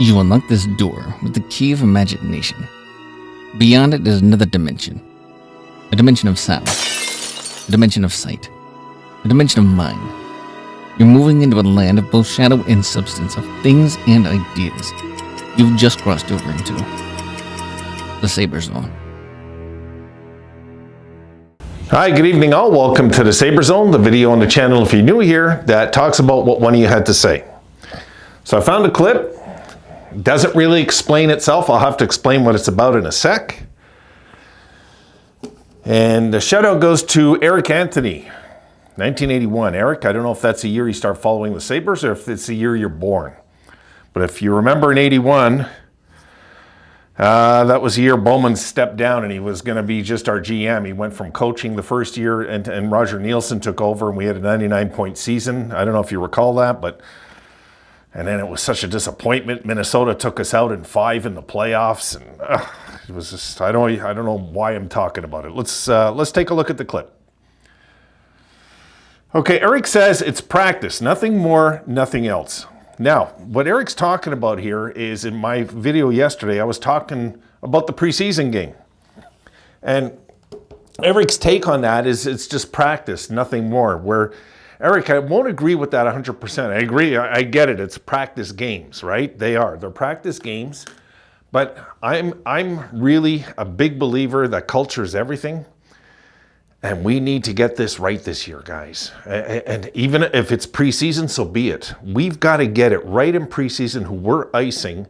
You unlock this door with the key of imagination. Beyond it is another dimension. A dimension of sound. A dimension of sight. A dimension of mind. You're moving into a land of both shadow and substance, of things and ideas. You've just crossed over into the Sabres Zone. Hi, good evening all. Welcome to the Sabres Zone, the video on the channel if you're new here that talks about what one of you had to say. So I found a clip. Doesn't really explain itself. I'll have to explain what it's about in a sec. And the shout out goes to Eric Anthony, 1981. Eric, I don't know if that's the year you start following the Sabres or if it's the year you're born. But if you remember in 81, that was the year Bowman stepped down and he was going to be just our GM. He went from coaching the first year and Roger Nielsen took over and we had a 99-point season. I don't know if you recall that, and then it was such a disappointment. Minnesota took us out in 5 in the playoffs, and it was just I don't know why I'm talking about it. Let's take a look at the clip. Okay, Eric says it's practice, nothing more, nothing else. Now, what Eric's talking about here is in my video yesterday, I was talking about the preseason game. And Eric's take on that is it's just practice, nothing more. Where, Eric, I won't agree with that 100%. I agree, I get it, it's practice games, right? They're practice games. But I'm really a big believer that culture is everything. And we need to get this right this year, guys. And even if it's preseason, so be it. We've got to get it right in preseason, who we're icing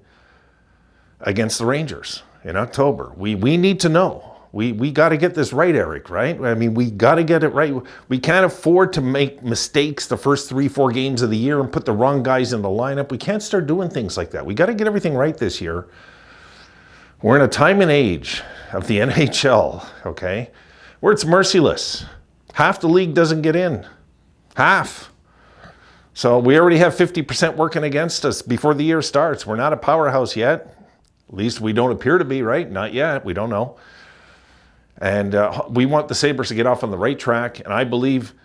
against the Rangers in October. We need to know. We got to get this right, Eric, right? I mean, we got to get it right. We can't afford to make mistakes the first 3-4 games of the year and put the wrong guys in the lineup. We can't start doing things like that. We got to get everything right this year. We're in a time and age of the NHL, okay, where it's merciless. Half the league doesn't get in. Half. So we already have 50% working against us before the year starts. We're not a powerhouse yet. At least we don't appear to be, right? Not yet. We don't know. And we want the Sabres to get off on the right track. And I believe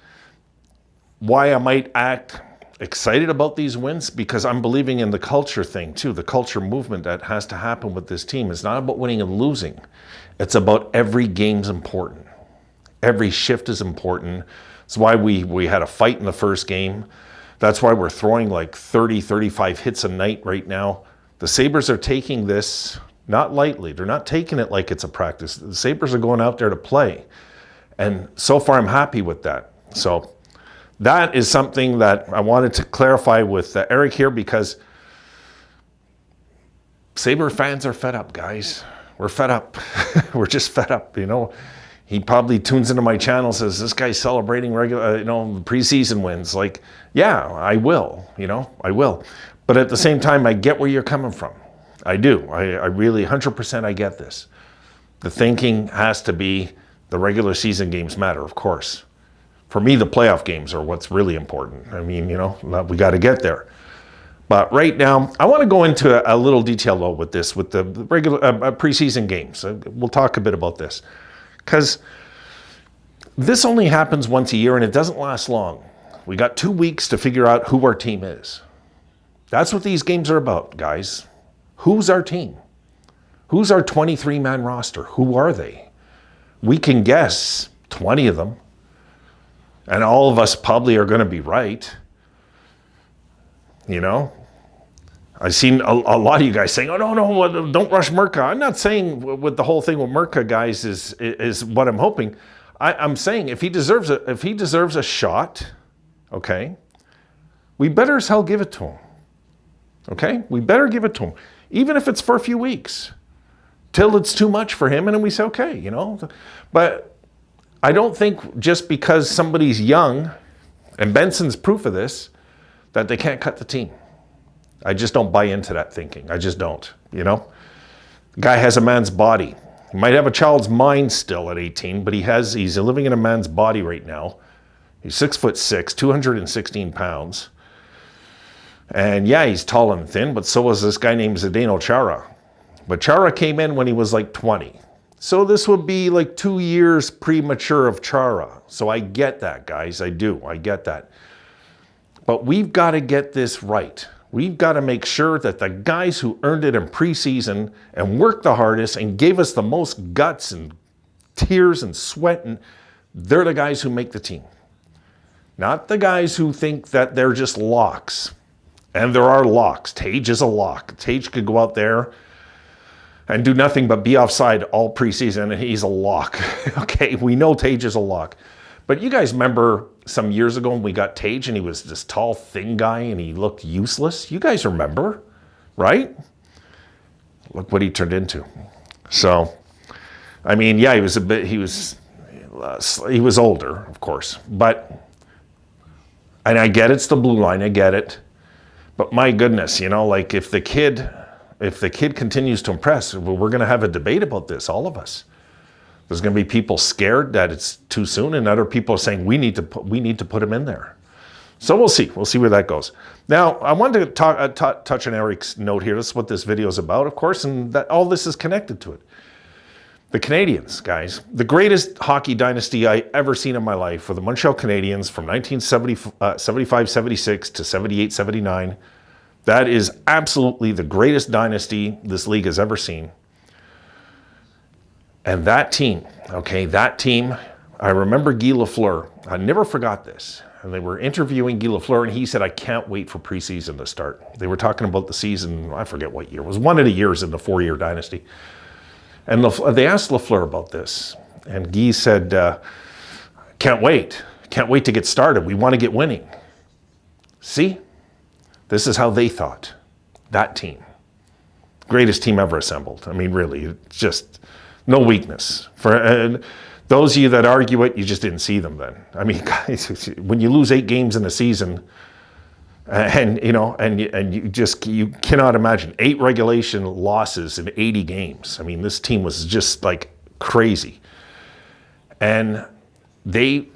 why I might act excited about these wins, because I'm believing in the culture thing too, the culture movement that has to happen with this team. It's not about winning and losing. It's about every game's important. Every shift is important. That's why we had a fight in the first game. That's why we're throwing like 30, 35 hits a night right now. The Sabres are taking this not lightly. They're not taking it like it's a practice. The Sabres are going out there to play. And so far, I'm happy with that. So that is something that I wanted to clarify with Eric here, because Sabre fans are fed up, guys. We're fed up. We're just fed up, you know. He probably tunes into my channel, says, this guy's celebrating regular, preseason wins. Like, yeah, I will, I will. But at the same time, I get where you're coming from. I do. I really, 100% I get this. The thinking has to be the regular season games matter, of course. For me, the playoff games are what's really important. I mean, we got to get there. But right now, I want to go into a little detail though with this, with the regular preseason games. We'll talk a bit about this. Because this only happens once a year and it doesn't last long. We got 2 weeks to figure out who our team is. That's what these games are about, guys. Who's our team? Who's our 23-man roster? Who are they? We can guess 20 of them. And all of us probably are going to be right. I've seen a lot of you guys saying, oh, no, don't rush Murka. I'm not saying with the whole thing with Murka, guys, is what I'm hoping. I'm saying if he deserves a shot, okay, we better as hell give it to him. Okay? We better give it to him. Even if it's for a few weeks. Till it's too much for him, and then we say, okay, But I don't think just because somebody's young, and Benson's proof of this, that they can't cut the team. I just don't buy into that thinking. I just don't, The guy has a man's body. He might have a child's mind still at 18, but he's living in a man's body right now. He's 6'6", 216 pounds. And yeah, he's tall and thin, but so was this guy named Zdeno Chara. But Chara came in when he was like 20. So this would be like 2 years premature of Chara. So I get that, guys. I do. I get that. But we've got to get this right. We've got to make sure that the guys who earned it in preseason and worked the hardest and gave us the most guts and tears and sweat, and they're the guys who make the team. Not the guys who think that they're just locks. And there are locks. Tage is a lock. Tage could go out there and do nothing but be offside all preseason, and he's a lock. Okay, we know Tage is a lock. But you guys remember some years ago when we got Tage and he was this tall, thin guy and he looked useless? You guys remember, right? Look what he turned into. So, I mean, yeah, he was older, of course. But, and I get it's the blue line, I get it. But my goodness, you know, like if the kid continues to impress, we're going to have a debate about this, all of us. There's going to be people scared that it's too soon, and other people are saying we need to put him in there. So we'll see. We'll see where that goes. Now, I wanted to touch on Eric's note here. This is what this video is about, of course, and that all this is connected to it. The Canadiens, guys, the greatest hockey dynasty I ever seen in my life were the Montreal Canadiens from 1975-76 to 78-79. That is absolutely the greatest dynasty this league has ever seen. And that team, I remember Guy Lafleur. I never forgot this. And they were interviewing Guy Lafleur, and he said, I can't wait for preseason to start. They were talking about the season, I forget what year. It was one of the years in the 4-year dynasty. And they asked Lafleur about this. And Guy said, can't wait. Can't wait to get started. We want to get winning. See? This is how they thought. That team. Greatest team ever assembled. I mean, really, it's just no weakness. For those of you that argue it, you just didn't see them then. I mean, guys, when you lose 8 games in a season, and you cannot imagine 8 regulation losses in 80 games. I mean, this team was just like crazy. And they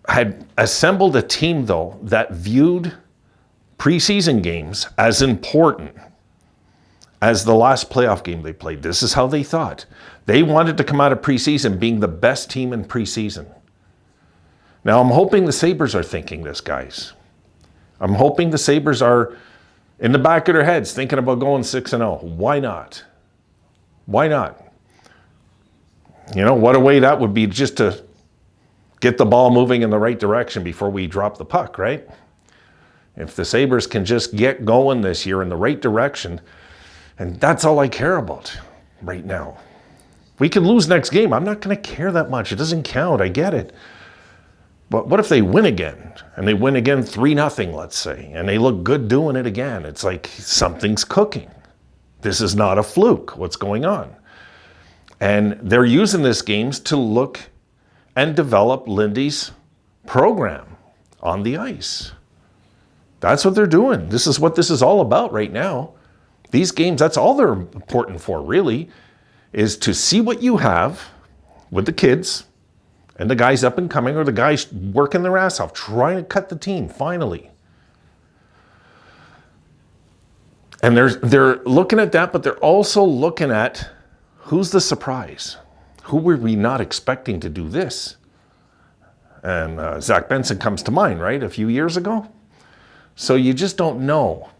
had assembled a team, though, that viewed preseason games as important as the last playoff game they played. This is how they thought. They wanted to come out of preseason being the best team in preseason. Now, I'm hoping the Sabres are thinking this, guys. I'm hoping the Sabres are in the back of their heads thinking about going 6-0. Why not? Why not? You know, what a way that would be just to get the ball moving in the right direction before we drop the puck, right? If the Sabres can just get going this year in the right direction, and that's all I care about right now. We could lose next game. I'm not going to care that much. It doesn't count. I get it. But what if they win again? And they win again 3-0, let's say, and they look good doing it again. It's like something's cooking. This is not a fluke. What's going on? And they're using this games to look and develop Lindy's program on the ice. That's what they're doing. This is what this is all about right now. These games, that's all they're important for, really, is to see what you have with the kids and the guys up and coming, or the guys working their ass off, trying to cut the team, finally. And they're looking at that, but they're also looking at who's the surprise. Who were we not expecting to do this? And Zach Benson comes to mind, right, a few years ago? So you just don't know.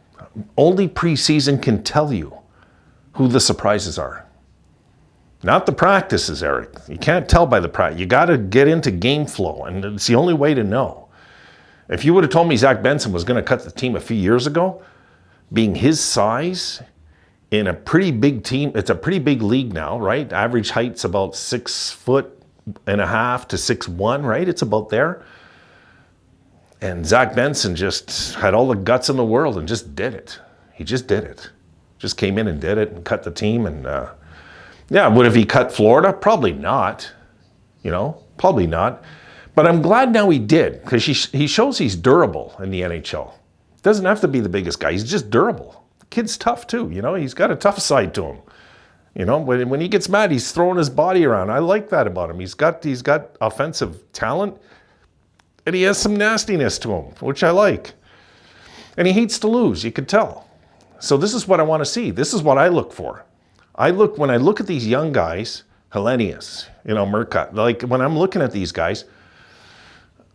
Only preseason can tell you who the surprises are. Not the practices, Eric. You can't tell by the practice. You got to get into game flow, and it's the only way to know. If you would have told me Zach Benson was going to cut the team a few years ago, being his size in a pretty big team, it's a pretty big league now, right? Average height's about 6'1.5" to 6'1", right? It's about there. And Zach Benson just had all the guts in the world and just did it. He just did it. Just came in and did it and cut the team. And yeah, would have he cut Florida? Probably not. You know, probably not. But I'm glad now he did, because he shows he's durable in the NHL. Doesn't have to be the biggest guy. He's just durable. The kid's tough too. You know, he's got a tough side to him. You know, when he gets mad, he's throwing his body around. I like that about him. He's got offensive talent. And he has some nastiness to him, which I like. And he hates to lose, you could tell. So this is what I want to see. This is what I look for. When I look at these young guys, Hellenius, Murcutt, like when I'm looking at these guys,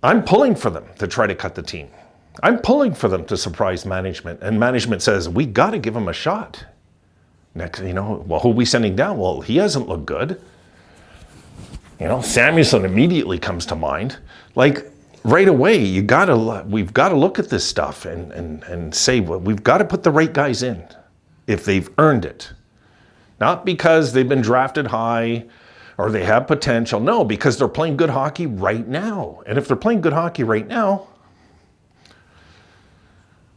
I'm pulling for them to try to cut the team. I'm pulling for them to surprise management, and management says, we got to give him a shot. Next, well, who are we sending down? Well, he hasn't looked good. Samuelson immediately comes to mind. Like, right away, we've got to look at this stuff and say, well, we've got to put the right guys in if they've earned it. Not because they've been drafted high or they have potential. No, because they're playing good hockey right now. And if they're playing good hockey right now,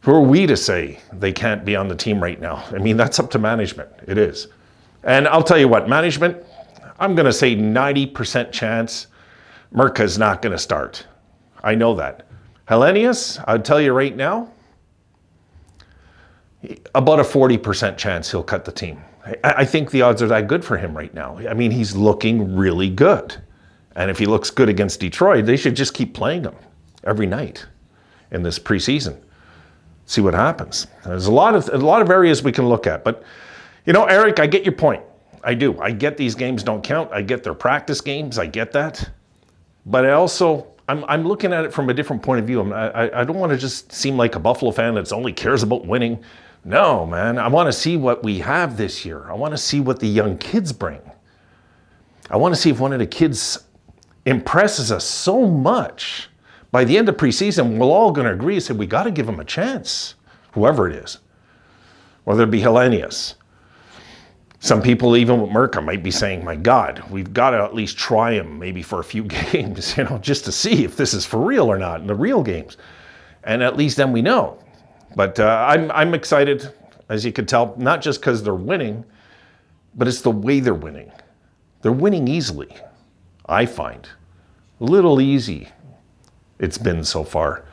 who are we to say they can't be on the team right now? I mean, that's up to management. It is. And I'll tell you what, management, I'm going to say 90% chance Mirka's not going to start. I know that. Hellenius, I'll tell you right now, about a 40% chance he'll cut the team. I think the odds are that good for him right now. I mean, he's looking really good. And if he looks good against Detroit, they should just keep playing him every night in this preseason. See what happens. There's a lot of areas we can look at. But, Eric, I get your point. I do. I get these games don't count. I get their practice games. I get that. But I'm looking at it from a different point of view. I don't want to just seem like a Buffalo fan that only cares about winning. No, man. I want to see what we have this year. I want to see what the young kids bring. I want to see if one of the kids impresses us so much. By the end of preseason, we're all going to agree and say, we got to give him a chance, whoever it is, whether it be Hellenius. Some people, even with Mirka, might be saying, my God, we've got to at least try him maybe for a few games, just to see if this is for real or not in the real games. And at least then we know. But I'm excited, as you can tell, not just because they're winning, but it's the way they're winning. They're winning easily, I find. A little easy it's been so far.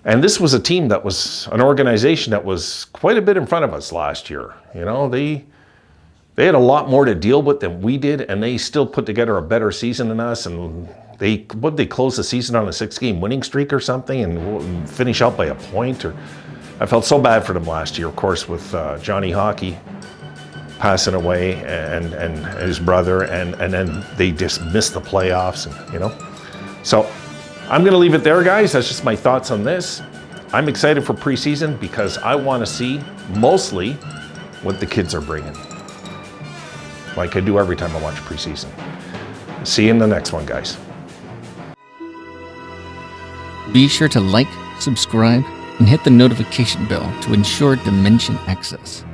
And this was a team that was an organization that was quite a bit in front of us last year. They had a lot more to deal with than we did, and they still put together a better season than us. And they close the season on a 6-game winning streak or something and finish out by a point. I felt so bad for them last year, of course, with Johnny Hockey passing away and his brother, and then they just missed the playoffs, and So I'm going to leave it there, guys. That's just my thoughts on this. I'm excited for preseason because I want to see mostly what the kids are bringing, like I do every time I watch preseason. See you in the next one, guys. Be sure to like, subscribe, and hit the notification bell to ensure Dimension access.